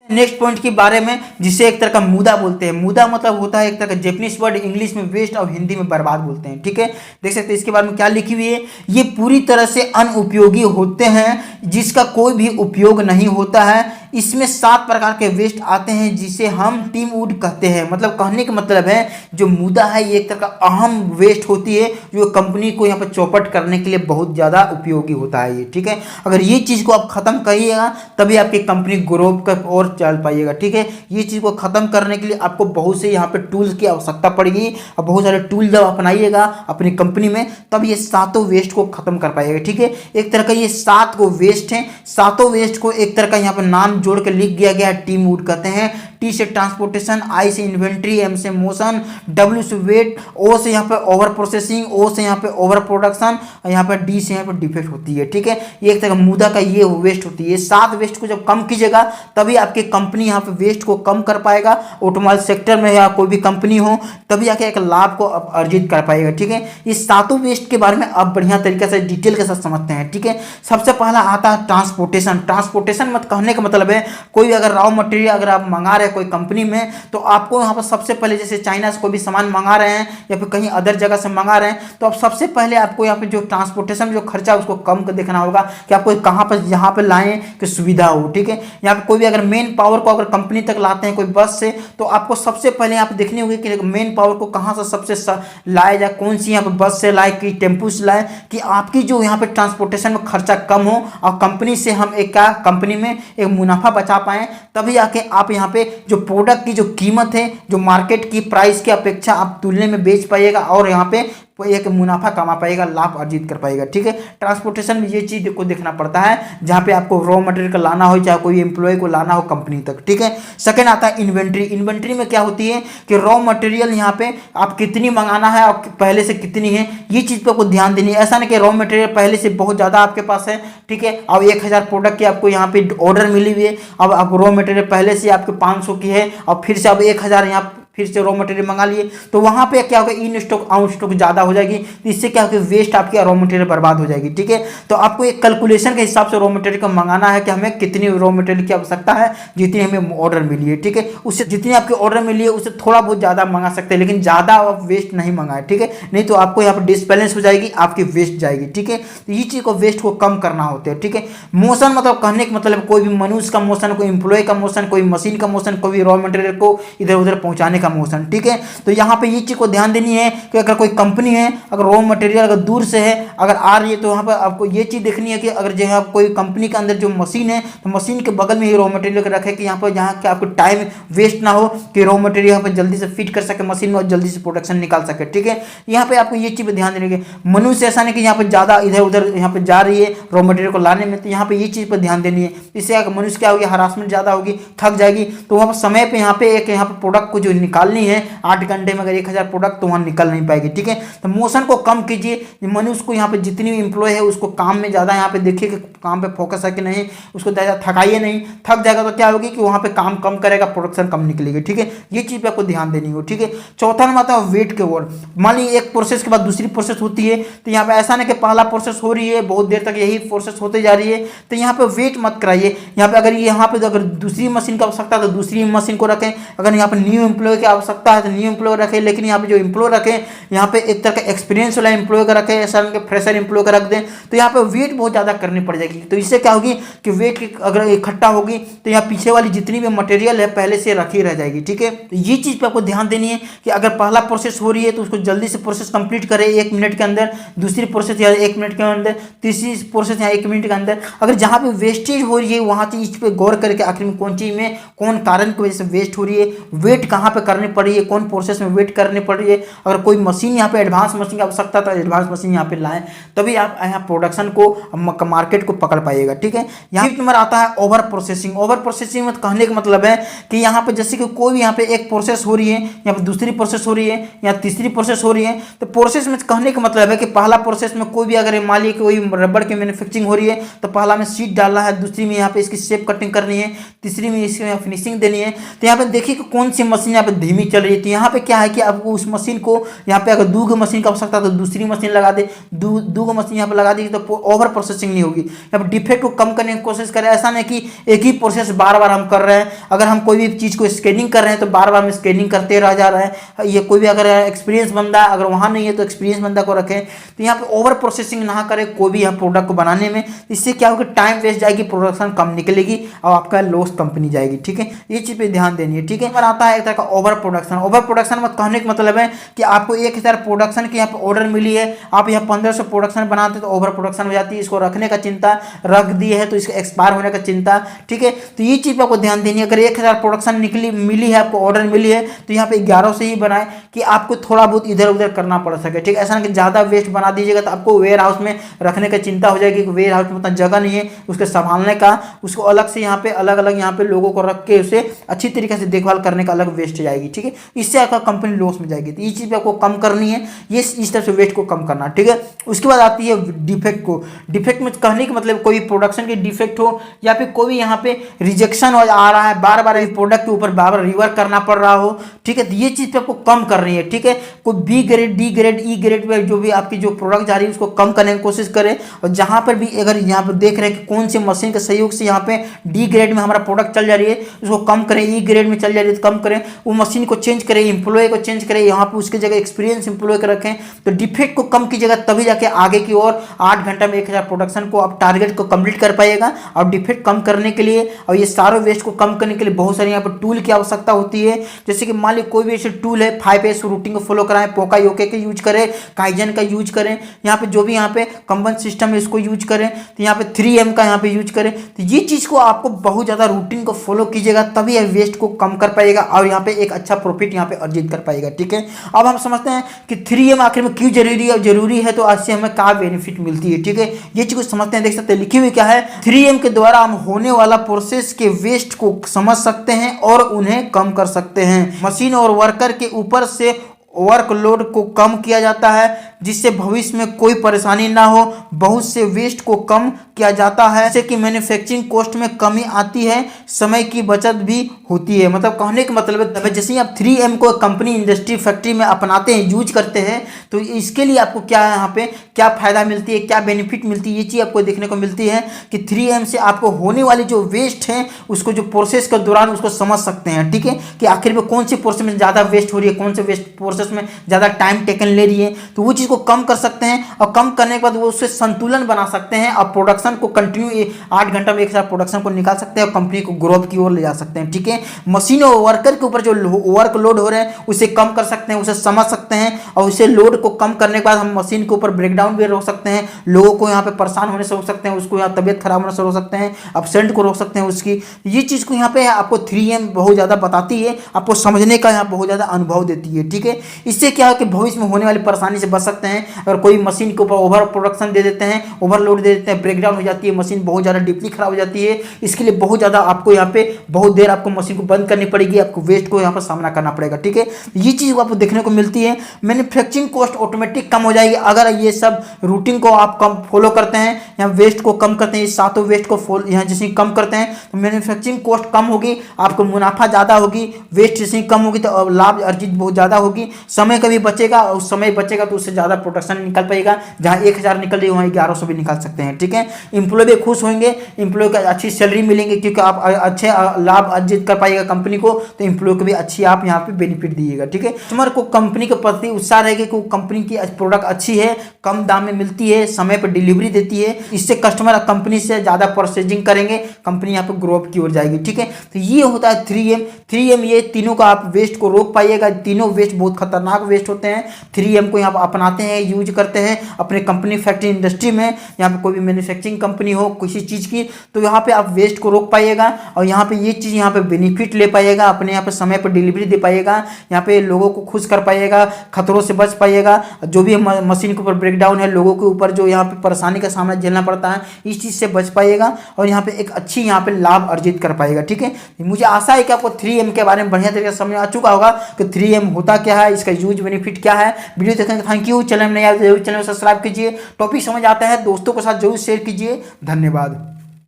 Next point के बारे में, जिसे एक तरह का मुदा बोलते हैं। मुदा मतलब होता है एक तरह का जैपनीज वर्ड, इंग्लिश में वेस्ट और हिंदी में बर्बाद बोलते हैं। ठीक है, देख सकते हैं इसके बारे में क्या लिखी हुई है। ये पूरी तरह से अनुपयोगी होते हैं, जिसका कोई भी उपयोग नहीं होता है। इसमें 7 प्रकार के वेस्ट आते हैं, जिसे हम टीम वुड कहते हैं। मतलब कहने का मतलब है जो मुदा है ये एक तरह का अहम वेस्ट होती है, जो कंपनी को यहाँ पर चौपट करने के लिए बहुत ज़्यादा उपयोगी होता है ये। ठीक है, अगर ये चीज़ को आप खत्म करिएगा तभी आपकी कंपनी ग्रो कर और चल पाइएगा। ठीक है, ये चीज़ को खत्म करने के लिए आपको बहुत से यहाँ पे टूल्स की आवश्यकता पड़ेगी, और बहुत सारे टूल जब अपनाइएगा अपनी कंपनी में तब ये 7 वेस्ट को खत्म कर पाइएगा। ठीक है, एक तरह का ये 7 को वेस्ट हैं। 7 वेस्ट को एक तरह का यहाँ पर नाम जोड़ के लिख दिया गया है, टीम वुड कहते हैं। टी से ट्रांसपोर्टेशन, आई से इन्वेंट्री, एम से मोशन, डब्ल्यू से वेट, ओ से यहाँ पे ओवर प्रोसेसिंग, ओ से यहाँ पे ओवर प्रोडक्शन, और यहाँ पे डी से यहाँ पे डिफेक्ट होती है। ठीक है, ये एक तरह का मुदा का ये वेस्ट होती है। 7 वेस्ट को जब कम कीजिएगा तभी आपकी कंपनी यहाँ पे वेस्ट को कम कर पाएगा। ऑटोमोबाइल सेक्टर में या कोई भी कंपनी हो तभी आके एक लाभ को अर्जित कर पाएगा। ठीक है, ये 7 वेस्ट के बारे में अब बढ़िया तरीके से डिटेल के साथ समझते हैं। ठीक है, सबसे पहला आता है ट्रांसपोर्टेशन। ट्रांसपोर्टेशन मत कहने का मतलब है कोई अगर रॉ मटेरियल अगर आप मंगा रहे हैं कोई कंपनी में, तो आपको यहाँ पर सबसे पहले जैसे चाइना से कोई भी सामान मंगा रहे हैं या फिर कहीं अदर जगह से मंगा रहे हैं, तो आप सबसे पहले आपको यहाँ पे जो ट्रांसपोर्टेशन जो खर्चा उसको कम कर देखना होगा कि आपको कहाँ पर यहाँ पे लाएं कि सुविधा हो। ठीक है, यहाँ पे कोई भी अगर मेन पावर को अगर कंपनी तक लाते हैं कोई बस से, तो आपको सबसे पहले यहाँ पे देखनी होगी कि मेन पावर को कहाँ से सबसे लाया जाए, कौन सी यहाँ पे बस से लाए कि टेम्पू से लाए, कि आपकी जो यहाँ पे ट्रांसपोर्टेशन में खर्चा कम हो और कंपनी से हम एक क्या कंपनी में एक मुनाफा बचा पाएं। तभी आके आप यहाँ पे जो प्रोडक्ट की जो कीमत है जो मार्केट की प्राइस की अपेक्षा आप तुलने में बेच पाइएगा और यहाँ पे एक मुनाफा कमा पाएगा, लाभ अर्जित कर पाएगा। ठीक है, ट्रांसपोर्टेशन में ये चीज़ को देखना पड़ता है जहाँ पे आपको रॉ मटेरियल का लाना हो, चाहे कोई एम्प्लॉय को लाना हो कंपनी तक। ठीक है, सेकंड आता है इन्वेंट्री। इन्वेंट्री में क्या होती है कि रॉ मटेरियल यहाँ पे आप कितनी मंगाना है और पहले से कितनी है, ये चीज़ पे आपको ध्यान देनी है। ऐसा नहीं कि रॉ मटेरियल पहले से बहुत ज़्यादा आपके पास है, ठीक है, अब 1000 प्रोडक्ट की आपको यहाँ पे ऑर्डर मिली हुई है, अब आप रॉ मटेरियल पहले से आपके 500 की है और फिर से अब 1000 यहाँ फिर से रॉ मटेरियल मंगा लिए, तो वहाँ पे क्या होगा इन स्टॉक आउट स्टॉक ज़्यादा हो जाएगी, तो इससे क्या होगा वेस्ट आपकी रॉ मटेरियल बर्बाद हो जाएगी। ठीक है, तो आपको एक कैलकुलेशन के हिसाब से रॉ मटेरियल को मंगाना है कि हमें कितनी रॉ मटेरियल की आवश्यकता है, जितनी हमें ऑर्डर मिली है। ठीक है, उससे जितनी आपकी ऑर्डर मिली है उससे थोड़ा बहुत ज़्यादा मंगा सकते हैं, लेकिन ज़्यादा आप वेस्ट नहीं मंगाए। ठीक है, नहीं तो आपको यहाँ पर डिसबैलेंस हो जाएगी, आपकी वेस्ट जाएगी। ठीक है, तो ये चीज़ को वेस्ट को कम करना होता है। ठीक है, मोशन मतलब कहने का मतलब कोई भी मनुष्य का मोशन, कोई एम्प्लॉय का मोशन, कोई मशीन का मोशन, कोई रॉ मटेरियल को इधर उधर पहुँचाने का मोशन। ठीक है, तो यहाँ पे ये चीज़ को ध्यान देनी है कि अगर कोई कंपनी है, अगर रॉ मटेरियल अगर दूर से है अगर आ रही है, तो यहाँ पर आपको ये चीज़ देखनी है कि अगर जो है कोई कंपनी के अंदर जो मशीन है तो मशीन के बगल में ही रॉ मटेरियल रखे कि यहाँ पर जहाँ के आपको टाइम वेस्ट ना हो, कि रॉ मटेरियल यहाँ पर जल्दी से फिट कर सके मशीन में और जल्दी से प्रोडक्शन निकाल सके। ठीक है, यहाँ पे आपको ये चीज़ पर ध्यान देने की। मनुष्य ऐसा नहीं कि यहाँ पर ज़्यादा इधर उधर यहाँ पर जा रही है रॉ मटेरियल को लाने में, तो यहाँ पर ये चीज़ पर ध्यान देनी है। इससे मनुष्य क्या होगी, हरासमेंट ज़्यादा होगी, थक जाएगी, तो वहाँ पर समय पर यहाँ पे एक यहाँ पर प्रोडक्ट को जो निकालनी है 8 घंटे में अगर 1000 प्रोडक्ट तो वहाँ निकल नहीं पाएगी। ठीक है, तो मोशन को कम कीजिए, मनुष्य को यहाँ पे जितनी भी एम्प्लॉय है उसको काम में ज़्यादा यहाँ पे देखिए कि काम पे फोकस है कि नहीं, उसको ज़्यादा थकाइए नहीं, थक जाएगा तो क्या होगी कि वहाँ पे काम कम करेगा, प्रोडक्शन कम निकलेगी। ठीक है, ये चीज़ पे आपको ध्यान देनी हो। ठीक है, चौथा नंबर आता है वेट के ओर। मान लीजिए एक प्रोसेस के बाद दूसरी प्रोसेस होती है, तो यहाँ पे ऐसा नहीं कि पहला प्रोसेस हो रही है बहुत देर तक यही प्रोसेस होते जा रही है, तो यहाँ पे वेट मत कराइए। यहाँ पे अगर दूसरी मशीन की आवश्यकता है तो दूसरी मशीन को रखें, अगर यहाँ पे न्यू एम्प्लॉय की आवश्यकता है तो न्यू एम्प्लॉय रखें, लेकिन यहाँ पे जो एम्प्लॉय रखें यहाँ पे एक तरह का एक्सपीरियंस वाला एम्प्लॉय का रखें, ऐसा के फ्रेशर एम्प्लॉय का रख दें, तो यहाँ पे वेट बहुत ज़्यादा करनी पड़ जाएगी। तो इससे क्या होगी कि वेट अगर इकट्ठा होगी तो यहाँ पीछे वाली जितनी भी मटेरियल है पहले से रखी रह जाएगी। ठीक है, तो ये चीज़ पे आपको ध्यान देनी है कि अगर पहला प्रोसेस हो रही है तो उसको जल्दी से प्रोसेस कंप्लीट करें 1 मिनट के अंदर, दूसरी प्रोसेस यहाँ 1 मिनट के अंदर, तीसरी प्रोसेस यहाँ 1 मिनट के अंदर। अगर जहाँ पे वेस्टेज हो रही है वहाँ चीज़ पे गौर करके आखिर में कौन चीज़ में कौन कारण की वजह से वेस्ट हो रही है, वेट कहाँ पे करनी पड़ रही है, कौन प्रोसेस में वेट करनी पड़ रही है। अगर कोई मशीन यहाँ पे एडवांस मशीन की आवश्यकता तो एडवांस मशीन यहाँ पे लाएं, तभी आप यहाँ प्रोडक्शन को मार्केट को पकड़ पाइएगा। ठीक है, यहाँ नंबर आता है ओवर प्रोसेसिंग। ओवर प्रोसेसिंग में कहने का मतलब है कि यहाँ पे जैसे कि कोई भी यहाँ पे एक प्रोसेस हो रही है, यहाँ पे दूसरी प्रोसेस हो रही है, या तीसरी प्रोसेस हो रही है, तो प्रोसेस में कहने का मतलब है कि पहला प्रोसेस में कोई भी अगर मान लीजिए कोई रबड़ की मैन्युफैक्चरिंग हो रही है तो पहला में सीट डालना है, दूसरी में यहाँ पे इसकी शेप कटिंग करनी है, तीसरी में इसकी फिनिशिंग देनी है। तो यहाँ पे देखिए कि कौन सी मशीन यहाँ पे धीमी चल रही है। तो यहाँ पे क्या है कि आपको उस मशीन को यहाँ पे अगर दो मशीन का आवश्यकता है तो दूसरी मशीन लगा दे, दो मशीन यहाँ पे लगा देगी तो ओवर प्रोसेसिंग नहीं होगी। यहाँ पे डिफेक्ट को कम करने की कोशिश करें, ऐसा नहीं कि एक ही प्रोसेस बार बार हम कर रहे हैं। अगर हम कोई भी चीज़ को स्कैनिंग कर रहे हैं तो बार बार हम स्कैनिंग करते रह जा रहे हैं। ये कोई भी अगर एक्सपीरियंस बंदा अगर वहाँ नहीं है तो एक्सपीरियंस बंदा को रखें। तो यहाँ पे ओवर प्रोसेसिंग ना करें कोई भी यहाँ प्रोडक्ट को बनाने में, इससे क्या होगा टाइम वेस्ट जाएगी, प्रोडक्शन कम निकलेगी और आपका लॉस कंपनी जाएगी। ठीक है, ये चीज़ पे ध्यान देनी है। ठीक है, पर आता है एक तरह का ओवर प्रोडक्शन। ओवर प्रोडक्शन में कहने का मतलब है कि आपको 1000 प्रोडक्शन की यहाँ पे ऑर्डर मिली है, आप यहाँ 1500 प्रोडक्शन बनाते तो ओवर प्रोडक्शन हो जाती है। इसको रखने का चिंता, रख दी है तो इसका एक्सपायर होने का चिंता। ठीक है, तो ये चीज़ पे आपको ध्यान देनी है। अगर 1000 प्रोडक्शन मिली है, आपको ऑर्डर मिली है तो यहाँ पे 1100 ही बनाए कि आपको थोड़ा बहुत इधर उधर करना पड़ सके। ठीक है, ऐसा नहीं कि ज़्यादा वेस्ट बना दीजिएगा तो आपको वेयर हाउस में रखने का चिंता हो जाएगी कि वेयर हाउस में उतना जगह नहीं है उसके संभालने का, उसको अलग से यहाँ पे अलग अलग यहाँ पे लोगों को रख के उसे अच्छी तरीके से देखभाल करने का अलग वेस्ट जाएगी। ठीक है, इससे आपका कंपनी लॉस में जाएगी। तो ये चीज़ आपको कम करनी है, ये इस तरह से वेस्ट को कम करना। ठीक है, उसके बाद आती है डिफेक्ट को। डिफेक्ट में कहने का मतलब कोई प्रोडक्शन की डिफेक्ट हो या फिर कोई भी यहाँ पे रिजेक्शन हो आ रहा है, बार बार प्रोडक्ट के ऊपर बार बार रिवर्क करना पड़ रहा हो। ठीक है, तो ये चीज़ पे आपको कम करनी है। ठीक है, कोई B grade, D grade, E grade पे जो भी आपकी जो प्रोडक्ट जा रही है उसको कम करने की कोशिश करें। और जहाँ पर भी अगर यहाँ पर देख रहे हैं कि कौन सी मशीन के सहयोग से यहाँ पे डी ग्रेड में हमारा प्रोडक्ट चल जा रही है उसको कम करें, ई ग्रेड में चल जा रही है तो कम करें, वो मशीन को चेंज करें, एम्प्लॉय को चेंज करें, यहाँ पे उसकी जगह एक्सपीरियंस एम्प्लॉय को रखें। तो डिफेक्ट को कम कीजिएगा तभी जाके आगे की ओर 8 घंटा में 1000 प्रोडक्शन को आप टारगेट को कंप्लीट कर पाइएगा। और डिफेक्ट कम करने के लिए और ये सारे वेस्ट को कम करने के लिए बहुत सारी यहाँ पर टूल की आवश्यकता होती है। जैसे कि मान ली कोई भी ऐसे टूल है, 5S रूटिंग को फॉलो कराएं, पोका योके का यूज करें, काइजन का यूज करें, यहाँ पे जो भी यहाँ पे कंबन सिस्टम है इसको यूज करें। तो यहाँ पे 3M का यहाँ पे यूज करें। तो ये चीज़ को आपको बहुत ज़्यादा रूटीन को फॉलो कीजिएगा तभी ये वेस्ट को कम कर पाएगा और यहाँ पे एक अच्छा प्रॉफिट यहाँ पे अर्जित कर पाएगा। ठीक है, अब हम समझते हैं कि 3M आखिर में क्यों जरूरी है तो आज से हमें क्या बेनिफिट मिलती है। ठीक है, ये चीज़ को समझते हैं। देख सकते हैं लिखी हुई क्या है, 3M के द्वारा हम होने वाला प्रोसेस के वेस्ट को समझ सकते हैं और उन्हें कम कर सकते हैं। मशीन और वर्कर के ऊपर से वर्कलोड को कम किया जाता है जिससे भविष्य में कोई परेशानी ना हो। बहुत से वेस्ट को कम किया जाता है जिससे कि मैन्युफैक्चरिंग कॉस्ट में कमी आती है, समय की बचत भी होती है। मतलब कहने का मतलब है जैसे आप 3M को कंपनी इंडस्ट्री फैक्ट्री में अपनाते हैं, यूज करते हैं तो इसके लिए आपको क्या यहाँ पे क्या फायदा मिलती है, क्या बेनिफिट मिलती है, ये चीज़ आपको देखने को मिलती है कि 3M से आपको होने वाली जो वेस्ट है उसको जो प्रोसेस के दौरान उसको समझ सकते हैं। ठीक है, कि आखिर में कौन सी प्रोसेस में ज़्यादा वेस्ट हो रही है, कौन से वेस्ट प्रोसेस में ज़्यादा टाइम टेकन ले रही है, तो वो चीज़ को कम कर सकते हैं। और कम करने के बाद वो उससे संतुलन बना सकते हैं और प्रोडक्शन को कंटिन्यू 8 घंटा में 1000 प्रोडक्शन को निकाल सकते हैं और कंपनी को ग्रोथ की ओर ले जा सकते हैं। ठीक है, मशीन और वर्कर के ऊपर जो वर्क लोड हो रहे हैं उसे कम कर सकते हैं, उसे समझ सकते हैं और उसे लोड को कम करने के बाद हम मशीन के ऊपर ब्रेकडाउन भी रोक सकते हैं, लोगों को यहाँ पे परेशान होने से रोक सकते हैं, उसको यहाँ तबियत खराब होने से रोक सकते हैं, अपसेंट को रोक सकते हैं उसकी। ये चीज़ को यहाँ पे आपको 3M बहुत ज़्यादा बताती है, आपको समझने का यहाँ बहुत ज़्यादा अनुभव देती है। ठीक है, इससे क्या है कि भविष्य में होने वाली परेशानी से बच सकते हैं। अगर कोई मशीन के ऊपर ओवर प्रोडक्शन दे देते हैं, ओवरलोड दे देते हैं, ब्रेकडाउन हो जाती है, मशीन बहुत ज़्यादा डीपली खराब हो जाती है, इसके लिए बहुत ज़्यादा आपको यहाँ पे बहुत देर आपको मशीन को बंद करनी पड़ेगी, आपको वेस्ट को यहाँ पर सामना करना पड़ेगा। ठीक है, ये चीज़ आपको देखने को मिलती है। मैन्युफैक्चरिंग कॉस्ट ऑटोमेटिक कम हो जाएगी अगर ये सब रूटीन को आप कम फॉलो करते हैं, यहाँ वेस्ट को कम करते हैं, इस सातों वेस्ट को यहाँ जैसे कम करते हैं तो मैन्युफैक्चरिंग कॉस्ट कम होगी, आपको मुनाफा ज़्यादा होगी, वेस्ट जैसे कम होगी तो लाभ अर्जित बहुत ज़्यादा होगी, समय का भी बचेगा और समय बचेगा तो उससे ज़्यादा प्रोडक्शन निकल पाएगा। जहाँ 1000 निकल रही है वहाँ 1100 भी निकाल सकते हैं। ठीक है, एम्प्लॉय भी खुश होंगे, एम्प्लॉय को अच्छी सैलरी मिलेंगे क्योंकि आप अच्छे लाभ अर्जित कर पाएगा कंपनी को, तो एम्प्लॉय को भी अच्छी आप यहाँ पे बेनिफिट दीजिएगा। ठीक है, कस्टमर को कंपनी के प्रति उत्साह रहेगा कि कंपनी की प्रोडक्ट अच्छी है, कम दाम में मिलती है, समय पर डिलीवरी देती है, इससे कस्टमर कंपनी से ज़्यादा परचेजिंग करेंगे, कंपनी यहाँ पे ग्रोथ की ओर जाएगी। ठीक है, तो ये होता है 3M। ये तीनों का आप वेस्ट को रोक पाइएगा। तीनों वेस्ट बहुत खतरनाक वेस्ट होते हैं। 3M को यहाँ पर अपनाते हैं, यूज करते हैं अपने कंपनी फैक्ट्री इंडस्ट्री में, यहाँ पे कोई भी मैन्युफैक्चरिंग कंपनी हो किसी चीज़ की, तो यहाँ पे आप वेस्ट को रोक पाइएगा और यहाँ पे ये चीज़ यहाँ पे बेनिफिट ले पाइएगा, अपने यहाँ पे समय पर डिलीवरी दे पाइएगा, यहाँ पे लोगों को खुश कर पाइएगा, खतरों से बच पाइएगा। जो भी मशीन के ऊपर ब्रेकडाउन है, लोगों के ऊपर जो यहाँ पे परेशानी का सामना झेलना पड़ता है, इस चीज़ से बच पाइएगा और यहाँ पे एक अच्छी यहाँ पे लाभ अर्जित कर पाएगा। ठीक है, मुझे आशा है कि आपको 3M के बारे में बढ़िया तरीके से समझ आ चुका होगा कि 3M होता क्या है, इसका यूज बेनिफिट क्या है। वीडियो देखने का थैंक यू। चैनल में नया जरूर चैनल को सब्सक्राइब कीजिए, टॉपिक समझ आता है दोस्तों के साथ जरूर शेयर कीजिए। धन्यवाद।